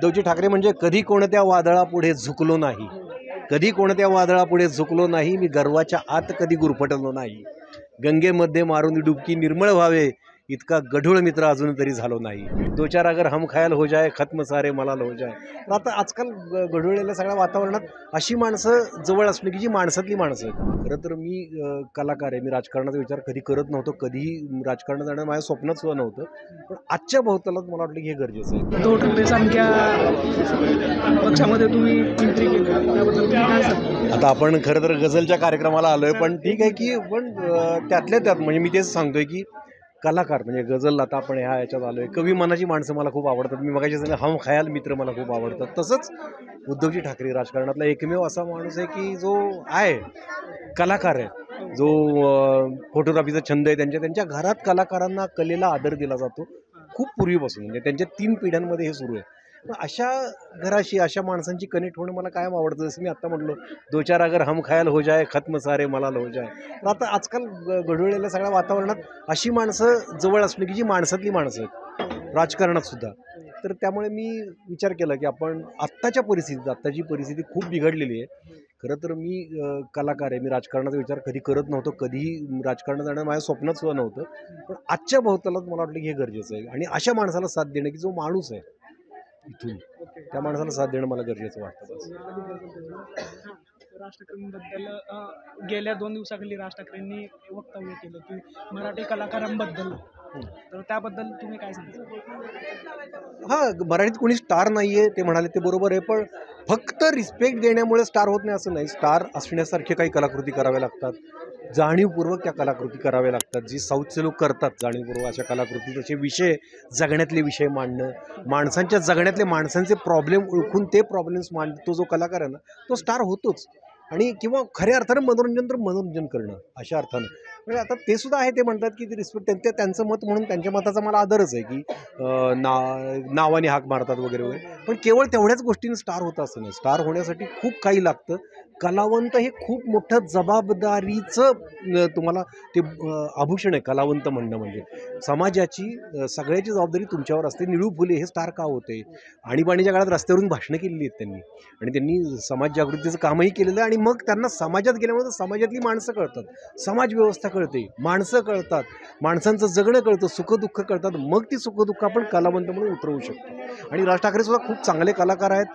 उद्धवजी ठाकरे म्हणजे कधी कोणत्या वादळापुढे झुकलो नाही, कधी कोणत्या वादळापुढे झुकलो नाही, मी गर्वाच्या आत कधी गुरफटलो नाही, गंगेमध्ये मारून डुबकी निर्मळ व्हावे इतका गढूळ मित्र अजून तरी झालो नाही, दो चार अगर हम ख्याल हो जाए खत्म सारे मलाल हो जाए. तर आता आजकाल गढूळलेल्या सगळ्या वातावरणात अशी माणसं जवळ असणे की जी माणसातली माणसं आहेत. खरं तर मी कलाकार आहे, मी राजकारणाचा विचार कधी करत नव्हतो, कधीही राजकारणात जाणं माझ्या स्वप्नात सुद्धा नव्हतं, पण आजच्या भोवतालात मला वाटलं की हे गरजेचं आहे. उद्धव ठाकरेसारख्या पक्षामध्ये तुम्ही एंट्री केली त्याबद्दल तुम्ही काय सांगता? आता आपण खरं तर गझलच्या कार्यक्रमाला आलोय, पण ठीक आहे की पण त्यातल्या त्यात म्हणजे मी तेच सांगतोय की कलाकार म्हणजे गझल, आता आपण ह्याच्यात आलोय, कवी मनाची माणसं मला खूप आवडतात. मी मगाशी सांगितलं हम ख्याल मित्र मला खूप आवडतात. तसंच उद्धवजी ठाकरे राजकारणातला एकमेव असा माणूस आहे की जो आहे कलाकार आहे, जो फोटोग्राफीचा छंद आहे, त्यांच्या घरात कलाकारांना कलेला आदर दिला जातो खूप पूर्वीपासून, म्हणजे त्यांच्या 3 पिढ्यांमध्ये हे सुरू आहे. मग अशा घराशी अशा माणसांची कनेक्ट होणं मला कायम आवडतं. जसं मी आत्ता म्हटलो, दो चार अगर हम ख्याल हो जाए खत्म सारे मलाल हो जाए. तर आता आजकाल गढूळलेल्या सगळ्या वातावरणात अशी माणसं जवळ असणे की जी माणसातली माणसं आहेत राजकारणात सुद्धा. तर त्यामुळे मी विचार केला की आपण आत्ताची परिस्थिती खूप बिघडलेली आहे. खरं तर मी कलाकार आहे, मी राजकारणाचा विचार कधी करत नव्हतो, कधीही राजकारणात जाणं माझ्या स्वप्नात सुद्धा नव्हतं, पण आजच्या भोवतालात मला वाटलं की हे गरजेचं आहे. आणि अशा माणसाला साथ देणं की जो माणूस आहे इथून, त्या माणसाला साथ देणं मला गरजेचं वाटतं. बस. राज ठाकरेंबद्दल गेल्या 2 दिवसाखाली राज ठाकरेंनी वक्तव्य केलं की मराठी कलाकारांबद्दल, तर त्याबद्दल तुम्ही काय सांगता? हां, मराठीत कोणी स्टार नाही आहे ते म्हणाले, ते बरोबर आहे, पण फक्त रिस्पेक्ट देण्यामुळे स्टार होत नाही असं नाही. स्टार असण्यासारखे काही कलाकृती कराव्या लागतात, जाणीवपूर्वक त्या कलाकृती कराव्या लागतात, जी साऊथचे लोक करतात जाणीवपूर्वक अशा कलाकृती. तसे विषय, जगण्यातले विषय मांडणं, माणसांच्या जगण्यातले माणसांचे प्रॉब्लेम ओळखून ते प्रॉब्लेम्स मांड, तो जो कलाकार आहे ना तो स्टार होतोच. आणि किंवा खऱ्या अर्थानं मनोरंजन तर मनोरंजन करणं अशा अर्थानं, म्हणजे आता ते सुद्धा आहे, ते म्हणतात की ते रिस्पेक्ट, त्यांचं मत म्हणून त्यांच्या मताचा मला आदरच आहे की नावाने हाक मारतात वगैरे वगैरे, पण केवळ तेवढ्याच गोष्टीने स्टार होतं असं नाही. स्टार होण्यासाठी खूप काही लागतं. कलावंत हे खूप मोठं जबाबदारीचं तुम्हाला ते आभूषण आहे कलावंत म्हणणं. म्हणजे समाजाची सगळ्याची जबाबदारी तुमच्यावर असते. निळू फुले हे स्टार का होते? आणीबाणीच्या काळात रस्त्यावरून भाषणं केलेली आहेत त्यांनी, आणि त्यांनी समाज जागृतीचं कामही केलेलं आहे. आणि मग त्यांना समाजात गेल्यामुळे समाजातली माणसं कळतात, समाज व्यवस्था कळते, माणसं कळतात, माणसांचं जगणं कळतं, सुखदुःख कळतात. मग ती सुखदुःख आपण कलावंत म्हणून उतरवू शकतो. आणि राज ठाकरे सुद्धा खूप चांगले कलाकार आहेत,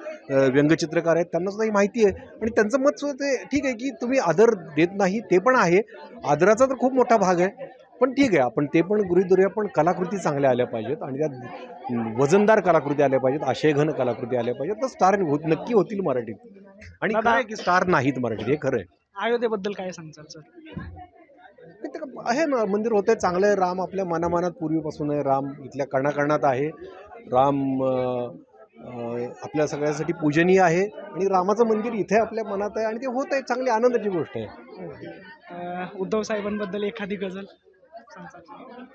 व्यंगचित्रकार आहेत, त्यांना सुद्धा ही माहिती आहे. आणि त्यांचं मत सुद्धा ते ठीक आहे की तुम्ही आदर देत नाही, ते पण आहे, आदराचा तर खूप मोठा भाग आहे, पण ठीक आहे आपण ते पण गृहीत धरूया. पण कलाकृती चांगल्या आल्या पाहिजेत आणि त्यात वजनदार कलाकृती आल्या पाहिजेत, आशयघन कलाकृती आल्या पाहिजेत, तर स्टार नक्की होतील मराठीत. आणि खरं आहे की स्टार नाहीत मराठीत, हे खरं आहे. अयोध्येबद्दल काय सांगताल सर? ते आहे ना, मंदिर होतं आहे, चांगलं आहे. राम आपल्या मनामनात पूर्वीपासून आहे, राम इथल्या कणाकणात आहे. राम आपल्या सगळ्यासाठी पूजनीय आहे, आणि रामाचं मंदिर इथे आपल्या मनात आहे, आणि ते होत आहे, चांगली आनंदाची गोष्ट आहे. उद्धव साहेबांबद्दल एखादी गझल सांगताल?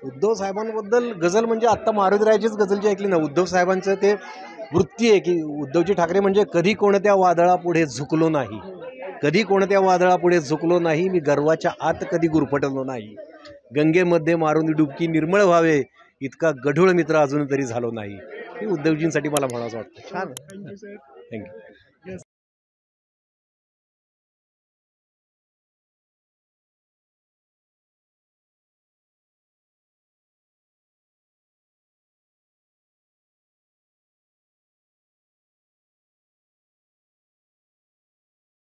उद्धव साहेबांबद्दल गझल म्हणजे आत्ता मारुतीरायाचीच गझल जी ऐकली ना, उद्धव साहेबांचं ते वृत्ती आहे की उद्धवजी ठाकरे म्हणजे कधी कोणत्या वादळापुढे झुकलो नाही, कधी कोणत्या वादळापुढे झुकलो नाही, मी गर्वाच्या आत कधी गुरफटलो नाही, गंगेमध्ये मारून डुबकी निर्मळ व्हावे इतका गढूळ मित्र अजून तरी झालो नाही. हे उद्धवजींसाठी मला म्हणावंसं वाटतं. छान. Thank you sir. थँक्यू.